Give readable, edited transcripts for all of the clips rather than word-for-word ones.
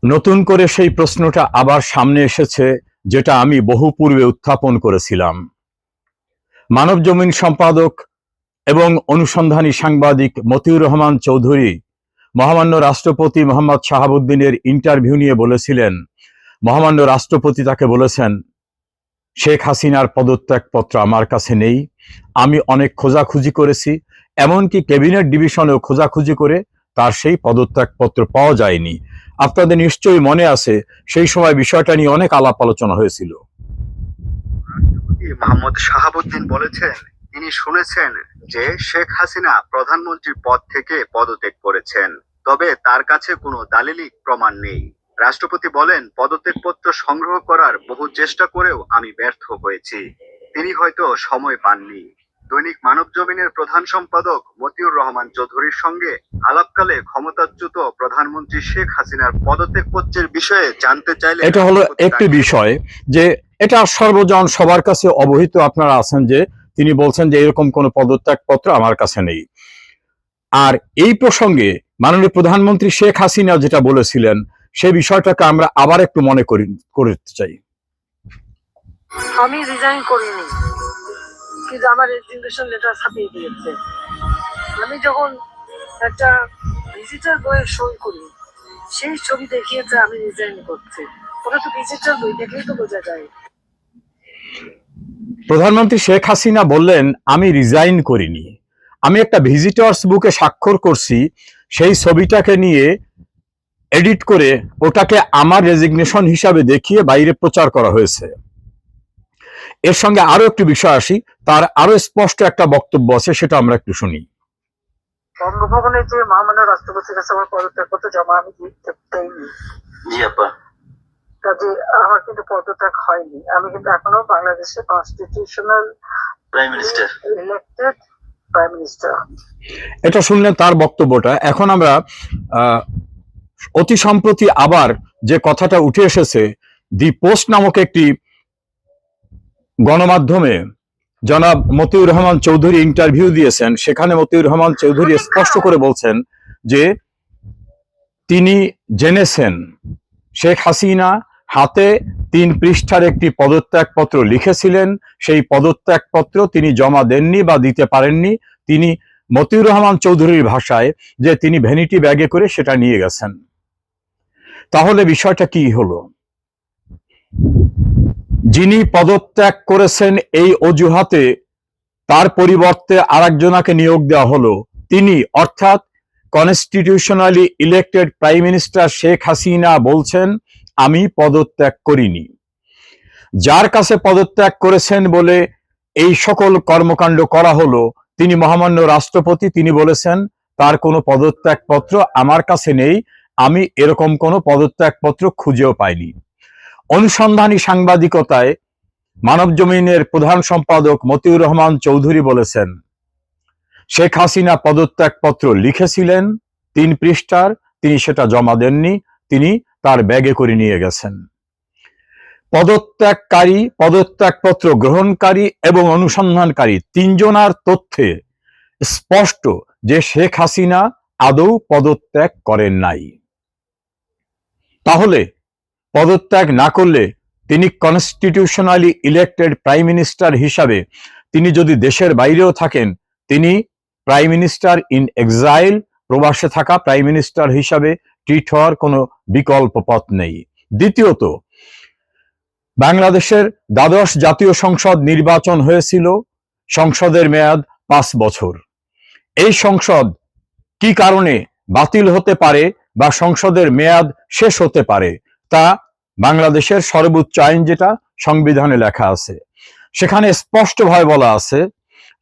নতুন করে সেই প্রশ্নটা আবার সামনে এসেছে, যেটা আমি বহু পূর্বে উত্থাপন করেছিলাম। মানবজমিন সম্পাদক এবং অনুসন্ধানী সাংবাদিক মতিউর রহমান চৌধুরী মহামান্য রাষ্ট্রপতি মোহাম্মদ শাহাবুদ্দিনের ইন্টারভিউ নিয়ে বলেছিলেন, মহামান্য রাষ্ট্রপতি তাকে বলেছেন, শেখ হাসিনার পদত্যাগপত্র আমার কাছে নেই, আমি অনেক খোঁজাখুঁজি করেছি, এমনকি ক্যাবিনেট ডিভিশনেও খোঁজাখুঁজি করে তার সেই পদত্যাগপত্র পাওয়া যায়নি। আপনাদের নিশ্চয়ই মনে আছে, সেই সময় বিষয়টা নিয়ে অনেক আলাপ আলোচনা হয়েছিল। রাষ্ট্রপতি মোহাম্মদ শাহাবুদ্দিন বলেছেন, তিনি শুনেছেন যে শেখ হাসিনা প্রধানমন্ত্রীর পদ থেকে পদত্যাগ করেছেন, তবে তার কাছে কোনো দালিলিক প্রমাণ নেই। রাষ্ট্রপতি বলেন, পদত্যাগপত্র সংগ্রহ করার বহু চেষ্টা করেও আমি ব্যর্থ হয়েছি, তিনি হয়তো সময় পাননি। দৈনিক মানবজমিনের প্রধান সম্পাদক মতিউর রহমান চৌধুরীর সঙ্গে আলাপকালে ক্ষমতাচ্যুত প্রধানমন্ত্রী শেখ হাসিনার পদত্যাগপত্রের বিষয়ে জানতে চাইলে এটা হলো একটি বিষয়, যে এটা সর্বজন সবার কাছে অবহিত, আপনারা আছেন, যে তিনি বলছেন যে এরকম কোনো পদত্যাগপত্র আমার কাছে নেই। আর এই প্রসঙ্গে মাননীয় প্রধানমন্ত্রী শেখ হাসিনা যেটা বলেছিলেন, সে বিষয়টাকে আমরা আবার একটু মনে করতে চাই। আমি রিজাইন করিনি, কিন্তু আমার রেজিগনেশন লেটার ছাপিয়ে দিয়েছে। আমি যখন একটা ভিজিটার বইয়ে সই করি, সেই ছবি দেখিয়েছে আমি রিজাইন করছি। ওটা তো ভিজিটার বই, দেখলেই তো বোঝা যায়। প্রধানমন্ত্রী শেখ হাসিনা বললেন, আমি রিজাইন করিনি, আমি একটা ভিজিটর্স বুকে স্বাক্ষর করছি, সেই ছবিটাকে নিয়ে এডিট করে ওটাকে আমার রেজিগনেশন হিসাবে দেখিয়ে বাইরে প্রচার করা হয়েছে। এর সঙ্গে আরো একটি বিষয় আসি, তার আরো স্পষ্ট একটা বক্তব্য আছে, সেটা আমরা একটু শুনি। বঙ্গভবনে যে মহামান্য রাষ্ট্রপতির কাছে আমার পদত্যাগপত্র জমা আমি দেইনি। জি আপা, কাজে আমার কিন্তু পদত্যাগ হয়নি। আমি কিন্তু এখনো বাংলাদেশের constitutional prime minister, elected prime minister. এটা শুনলেন তার বক্তব্যটা। এখন আমরা অতি সম্প্রতি আবার যে কথাটা উঠে এসেছে, দি পোস্ট নামক একটি গণমাধ্যমে জনাব মতিউর রহমান চৌধুরী ইন্টারভিউ দিয়েছেন। সেখানে মতিউর রহমান চৌধুরী স্পষ্ট করে বলছেন যে তিনি জেনেছেন শেখ হাসিনা হাতে 3 পৃষ্ঠার একটি পদত্যাগপত্র লিখেছিলেন, সেই পদত্যাগপত্র তিনি জমা দেননি বা দিতে পারেননি। তিনি মতিউর রহমান চৌধুরীর ভাষায় যে তিনি ভ্যানিটি ব্যাগে করে সেটা নিয়ে গেছেন। তাহলে বিষয়টা কি হলো? যিনি পদত্যাগ করেছেন এই অজুহাতে তার পরিবর্তে আরেকজনকে নিয়োগ দেওয়া হলো, তিনি অর্থাৎ constitutionally elected prime minister Sheikh Hasina বলছেন, আমি পদত্যাগ করিনি। যার কাছে পদত্যাগ করেছেন বলে এই সকল কর্মকাণ্ড করা হলো, তিনি মহামান্য রাষ্ট্রপতি, তিনি বলেছেন তার কোনো পদত্যাগপত্র আমার কাছে নেই, আমি এরকম কোনো পদত্যাগপত্র খুঁজেও পাইনি। অনুসন্ধানী সাংবাদিকতায় মানবজমিনের প্রধান সম্পাদক মতিউর রহমান চৌধুরী বলেছেন, শেখ হাসিনা পদত্যাগপত্র লিখেছিলেন 3 পৃষ্ঠার, তিনি সেটা জমা দেননি, তিনি তার ব্যাগে করে নিয়ে গেছেন। পদত্যাগকারী, পদত্যাগপত্র গ্রহণকারী এবং অনুসন্ধানকারী 3 জনার তথ্যে স্পষ্ট যে শেখ হাসিনা আদৌ পদত্যাগ করেন নাই। তাহলে পদত্যাগ না করলে তিনি কনস্টিটিউশনালি ইলেক্টেড প্রাইম মিনিস্টার হিসাবে তিনি যদি দেশের বাইরেও থাকেন, তিনি প্রাইম মিনিস্টার ইন এক্সাইল, প্রবাসে থাকা প্রাইম মিনিস্টার হিসাবে ট্রিট হওয়ার কোনো বিকল্প পথ নেই। দ্বিতীয়ত, বাংলাদেশের দ্বাদশ জাতীয় সংসদ নির্বাচন হয়েছিল, সংসদের মেয়াদ 5 বছর। এই সংসদ কি কারণে বাতিল হতে পারে বা সংসদের মেয়াদ শেষ হতে পারে, তা বাংলাদেশের সর্বোচ্চ আইন যেটা সংবিধানে লেখা আছে, সেখানে স্পষ্টভাবে বলা আছে,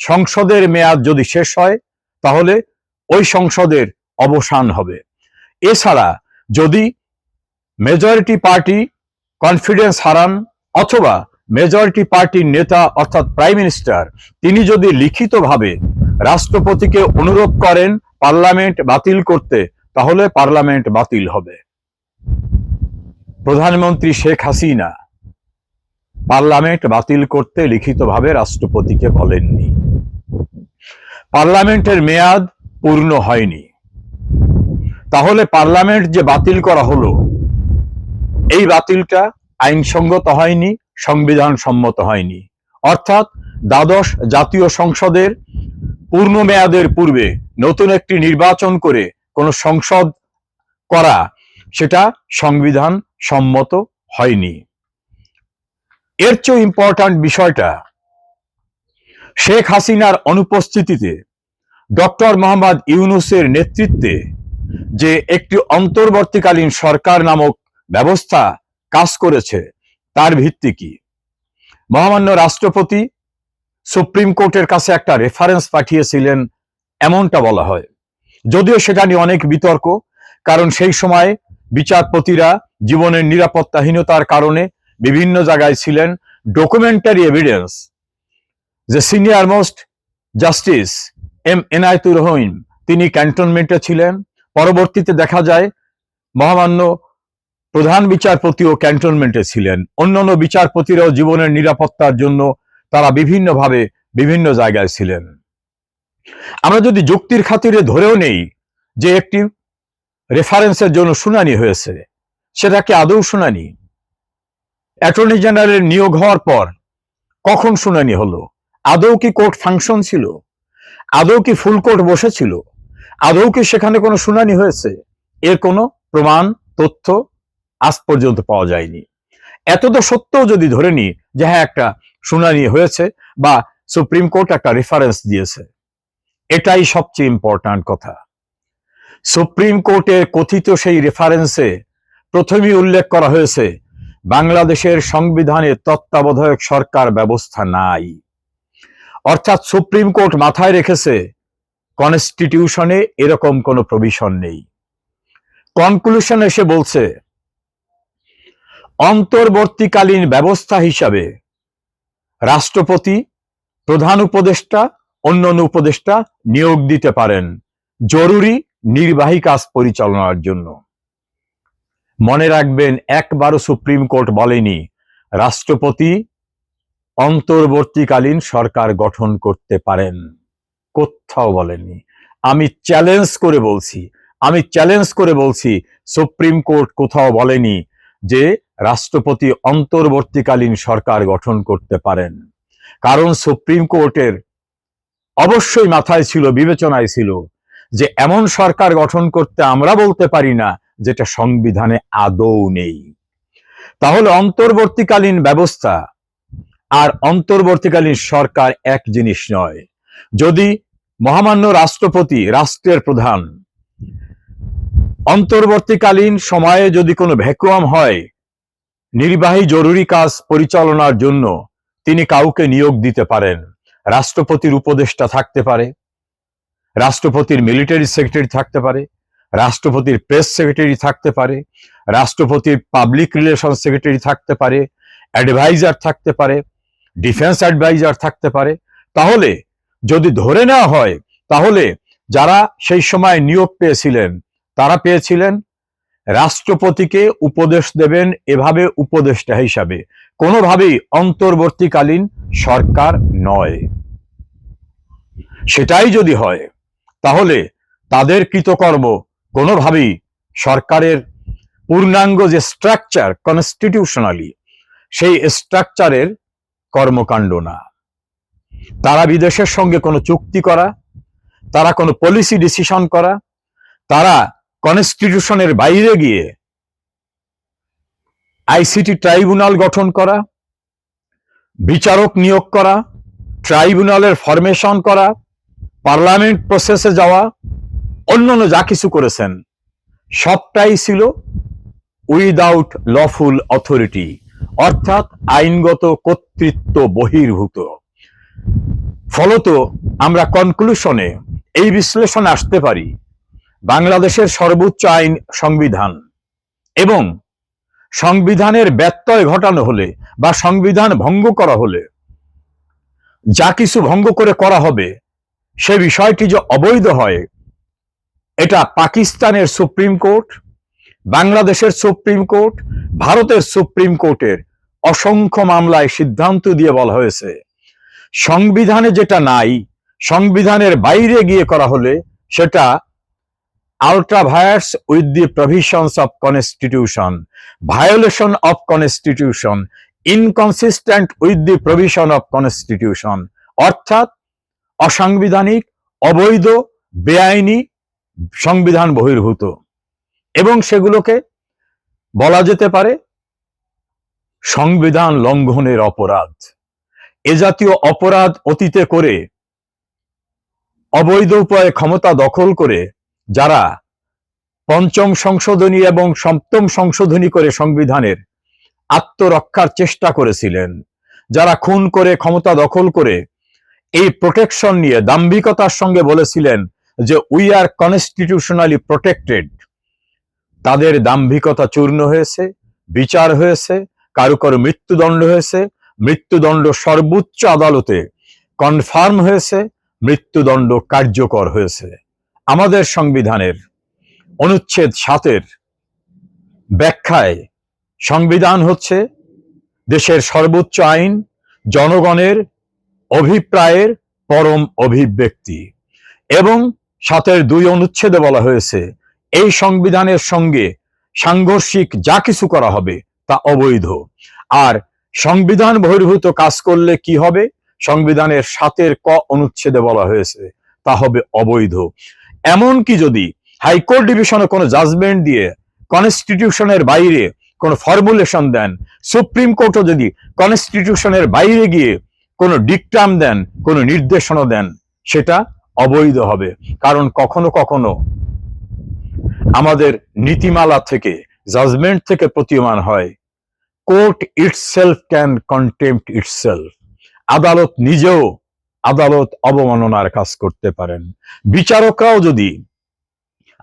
সংসদের মেয়াদ যদি শেষ হয় তাহলে ওই সংসদের অবসান হবে। এছাড়া যদি মেজরিটি পার্টি কনফিডেন্স হারান অথবা মেজরিটি পার্টির নেতা অর্থাৎ প্রাইম মিনিস্টার তিনি যদি লিখিতভাবে রাষ্ট্রপতিকে অনুরোধ করেন পার্লামেন্ট বাতিল করতে, তাহলে পার্লামেন্ট বাতিল হবে। প্রধানমন্ত্রী শেখ হাসিনা পার্লামেন্ট বাতিল করতে লিখিতভাবে রাষ্ট্রপতিকে বলেননি। পার্লামেন্টের মেয়াদ পূর্ণ হয়নি, তাহলে পার্লামেন্ট যে বাতিল করা হলো, এই বাতিলটা আইনসঙ্গত হয়নি, সংবিধান সম্মত হয়নি। অর্থাৎ দ্বাদশ জাতীয় সংসদের পূর্ণ মেয়াদের পূর্বে নতুন একটি নির্বাচন করে কোনো সংসদ করা, সেটা সংবিধান সম্মত হয়নি। এর চেয়ে ইম্পর্ট্যান্ট বিষয়টা, শেখ হাসিনার অনুপস্থিতিতে ডক্টর মোহাম্মদ ইউনূসের নেতৃত্বে যে একটি অন্তর্বর্তীকালীন সরকার নামক ব্যবস্থা কাজ করেছে, তার ভিত্তি কি? মহামান্য রাষ্ট্রপতি সুপ্রিম কোর্টের কাছে একটা রেফারেন্স পাঠিয়েছিলেন, এমনটা বলা হয়। যদিও সেটা নিয়ে অনেক বিতর্ক, কারণ সেই সময় বিচারপতিরা জীবনের নিরাপত্তাহীনতার কারণে বিভিন্ন জায়গায় ছিলেন। ডকুমেন্টারি এভিডেন্স যে senior most justice M Enayetur Rahim, তিনি ক্যান্টনমেন্টে ছিলেন। পরবর্তীতে দেখা যায় মহামান্য প্রধান বিচারপতিও ক্যান্টনমেন্টে ছিলেন। অন্যান্য বিচারপতিরাও জীবনের নিরাপত্তার জন্য তারা বিভিন্নভাবে বিভিন্ন জায়গায় ছিলেন। আমরা যদি যুক্তির খাতিরে ধরেও নেই যে একটি রেফারেন্সের জন্য শুনানি হয়েছে, সেটা কি আদৌ শুনানি? অ্যাটর্নি জেনারেলের নিয়োগ হওয়ার পর কখন শুনানি হলো? আদৌ কি কোর্ট ফাংশন ছিল? আদৌ কি ফুল কোর্ট বসেছিল? আদৌ কি সেখানে কোনো শুনানি হয়েছে? এর কোনো প্রমাণ তথ্য আজ পর্যন্ত পাওয়া যায়নি। এতটা সত্ত্বেও যদি ধরে নিই যে হ্যাঁ, একটা শুনানি হয়েছে বা সুপ্রিম কোর্ট একটা রেফারেন্স দিয়েছে, এটাই সবচেয়ে ইম্পর্ট্যান্ট কথা। সুপ্রিম কোর্টের কথিত সেই রেফারেন্সে প্রথমেই উল্লেখ করা হয়েছে বাংলাদেশের সংবিধানে তত্ত্বাবধায়ক সরকার ব্যবস্থা নাই। অর্থাৎ সুপ্রিম কোর্ট মাথায় রেখেছে কনস্টিটিউশনে এরকম কোনো প্রভিশন নেই। কনক্লুশন এসে বলছে অন্তর্বর্তীকালীন ব্যবস্থা হিসাবে রাষ্ট্রপতি, প্রধান উপদেষ্টা, অন্যান্য উপদেষ্টা নিয়োগ দিতে পারেন জরুরি নির্বাহী কাজ পরিচালনার জন্য। মনে রাখবেন, একবারও সুপ্রিম কোর্ট বলেনি রাষ্ট্রপতি অন্তর্বর্তীকালীন সরকার গঠন করতে পারেন, কোথাও বলেনি। আমি চ্যালেঞ্জ করে বলছি সুপ্রিম কোর্ট কোথাও বলেনি যে রাষ্ট্রপতি অন্তর্বর্তীকালীন সরকার গঠন করতে পারেন। কারণ সুপ্রিম কোর্টের অবশ্যই মাথায় ছিল, বিবেচনায় ছিল যে এমন সরকার গঠন করতে আমরা বলতে পারি না যেটা সংবিধানে আদৌ নেই। তাহলে অন্তর্বর্তীকালীন ব্যবস্থা আর অন্তর্বর্তীকালীন সরকার এক জিনিস নয়। যদি মহামান্য রাষ্ট্রপতি, রাষ্ট্রের প্রধান, অন্তর্বর্তীকালীন সময়ে যদি কোনো ভ্যাকুয়াম হয় নির্বাহী জরুরি কাজ পরিচালনার জন্য, তিনি কাউকে নিয়োগ দিতে পারেন। রাষ্ট্রপতির উপদেষ্টা থাকতে পারে, রাষ্ট্রপতির মিলিটারি সেক্রেটারি থাকতে পারে, রাষ্ট্রপতির প্রেস সেক্রেটারি থাকতে পারে, রাষ্ট্রপতির পাবলিক রিলেশন সেক্রেটারি থাকতে পারে, অ্যাডভাইজার থাকতে পারে, ডিফেন্স অ্যাডভাইজার থাকতে পারে। তাহলে যদি ধরে নেওয়া হয়, তাহলে যারা সেই সময় নিয়োগ পেয়েছিলেন তারা পেয়েছিলেন রাষ্ট্রপতিকে উপদেশ দেবেন এভাবে উপদেষ্টা হিসাবে, কোনোভাবেই অন্তর্বর্তীকালীন সরকার নয়। সেটাই যদি হয়, তাহলে তাদের কৃতকর্ম কোনোভাবেই সরকারের পূর্ণাঙ্গ যে স্ট্রাকচার কনস্টিটিউশনালি, সেই স্ট্রাকচারের কর্মকাণ্ড না। তারা বিদেশের সঙ্গে কোনো চুক্তি করা, তারা কোনো পলিসি ডিসিশন করা, তারা কনস্টিটিউশনের বাইরে গিয়ে আইসিটি ট্রাইব্যুনাল গঠন করা, বিচারক নিয়োগ করা, ট্রাইব্যুনালের ফরমেশন করা, পার্লামেন্ট প্রসেসে যাওয়া, অন্যান্য যা কিছু করেছেন সবটাই ছিল উইদাউট লফুল অথরিটি, অর্থাৎ আইনগত কর্তৃত্ব বহির্ভূত। ফলত আমরা কনক্লুশনে এই বিশ্লেষণে আসতে পারি, বাংলাদেশের সর্বোচ্চ আইন সংবিধান, এবং সংবিধানের ব্যত্যয় ঘটানো হলে বা সংবিধান ভঙ্গ করা হলে যা কিছু ভঙ্গ করে করা হবে, সে বিষয়টি যে অবৈধ হয়, এটা পাকিস্তানের সুপ্রিম কোর্ট, বাংলাদেশের সুপ্রিম কোর্ট, ভারতের সুপ্রিম কোর্টের অসংখ্য মামলায় সিদ্ধান্ত দিয়ে বলা হয়েছে সংবিধানে যেটা নাই, সংবিধানের বাইরে গিয়ে করা হলে সেটা ultra vires with the provisions of constitution, violation of constitution, inconsistent with the provision of constitution, অর্থাৎ অসাংবিধানিক, অবৈধ, বেআইনি, সংবিধান বহির্ভূত, এবং সেগুলোকে বলা যেতে পারে সংবিধান লঙ্ঘনের অপরাধ। এ জাতীয় অপরাধ অতীতে করে, অবৈধ উপায়ে ক্ষমতা দখল করে যারা পঞ্চম সংশোধনী এবং সপ্তম সংশোধনী করে সংবিধানের আত্মরক্ষার চেষ্টা করেছিলেন, যারা খুন করে ক্ষমতা দখল করে এই প্রোটেকশন নিয়ে দাম্ভিকতার সঙ্গে বলেছিলেন যে উই আর কনস্টিটিউশনালি প্রোটেক্টেড, তাদের দাম্ভিকতা চূর্ণ হয়েছে, বিচার হয়েছে, কারো কারো মৃত্যুদণ্ড হয়েছে, মৃত্যুদণ্ড সর্বোচ্চ আদালতে কনফার্ম হয়েছে, মৃত্যুদণ্ড কার্যকর হয়েছে। আমাদের সংবিধানের অনুচ্ছেদ 7-এর ব্যাখ্যায় সংবিধান হচ্ছে দেশের সর্বোচ্চ আইন, জনগণের অভিপ্রায়ের পরম অভিব্যক্তি, এবং 7-এর 2 অনুচ্ছেদে বলা হয়েছে এই সংবিধানের সঙ্গে সাংঘর্ষিক যা কিছু করা হবে তা অবৈধ। আর সংবিধান বহির্ভূত কাজ করলে কি হবে? সংবিধানের 7-এর ক অনুচ্ছেদে বলা হয়েছে তা হবে অবৈধ। এমনকি যদি হাইকোর্ট ডিভিশনে কোনো জাজমেন্ট দিয়ে কনস্টিটিউশনের বাইরে কোনো ফর্মুলেশন দেন, সুপ্রিম কোর্টও যদি কনস্টিটিউশনের বাইরে গিয়ে কোনো ডিকটাম দেন, কোনো নির্দেশনা দেন, সেটা অবৈধ হবে। কারণ কখনো কখনো আমাদের নীতিমালা থেকে, জাজমেন্ট থেকে প্রতীয়মান হয় court itself can contempt itself, আদালত নিজেও আদালত অবমাননার কাজ করতে পারেন। বিচারকরাও যদি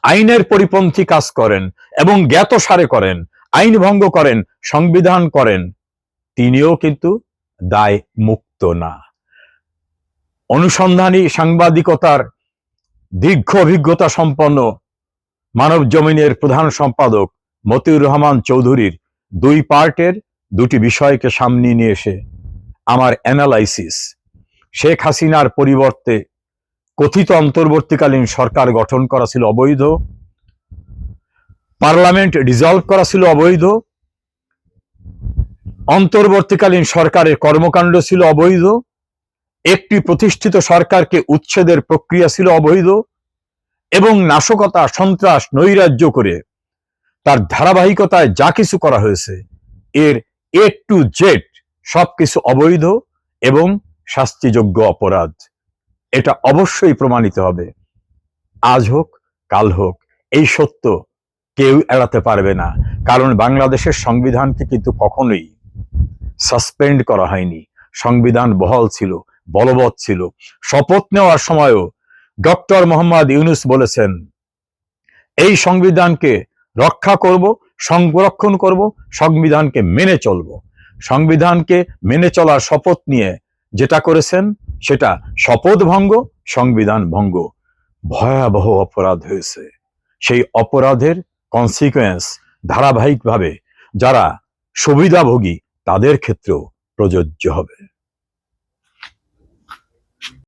আইনের পরিপন্থী কাজ করেন এবং জ্ঞাতসারে করেন, আইন ভঙ্গ করেন, সংবিধান করেন, তিনিও কিন্তু দায় মুক্ত না। অনুসন্ধানী সাংবাদিকতার দীর্ঘ অভিজ্ঞতা সম্পন্ন মানব জমিনের প্রধান সম্পাদক মতিউর রহমান চৌধুরীর 2 পার্টের 2টি বিষয়কে সামনে নিয়ে এসে আমার অ্যানালাইসিস, শেখ হাসিনার পরিবর্তে কথিত অন্তর্বর্তীকালীন সরকার গঠন করা ছিল অবৈধ, পার্লামেন্ট ডিসলভ করা ছিল অবৈধ, অন্তর্বর্তীকালীন সরকারের কর্মকাণ্ড ছিল অবৈধ, একটি প্রতিষ্ঠিত সরকারকে উচ্ছেদের প্রক্রিয়া ছিল অবৈধ, এবং নাশকতা, সন্ত্রাস, নৈরাজ্য করে তার ধারাবাহিকতায় যা কিছু করা হয়েছে এর A to Z সবকিছু অবৈধ এবং শাস্তিযোগ্য অপরাধ। এটা অবশ্যই প্রমাণিত হবে, আজ হোক কাল হোক। এই সত্য কেউ এড়াতে পারবে না, কারণ বাংলাদেশের সংবিধানকে কিন্তু কখনোই সাসপেন্ড করা হয়নি। সংবিধান বহাল ছিল, বলবৎ ছিল। শপথ নেওয়ার সময়ও ডক্টর মোহাম্মদ ইউনূস বলেছেন এই সংবিধানকে রক্ষা করব, সংরক্ষণ করব, সংবিধানকে মেনে চলব। সংবিধানকে মেনে চলার শপথ নিয়ে যেটা করেছেন সেটা শপথ ভঙ্গ, সংবিধান ভঙ্গ। ভয়াবহ অপরাধ হয়েছে। সেই অপরাধের কনসিকুয়েন্স ধারাবাহিকভাবে যারা সুবিধাভোগী তাদের ক্ষেত্রেও প্রযোজ্য হবে।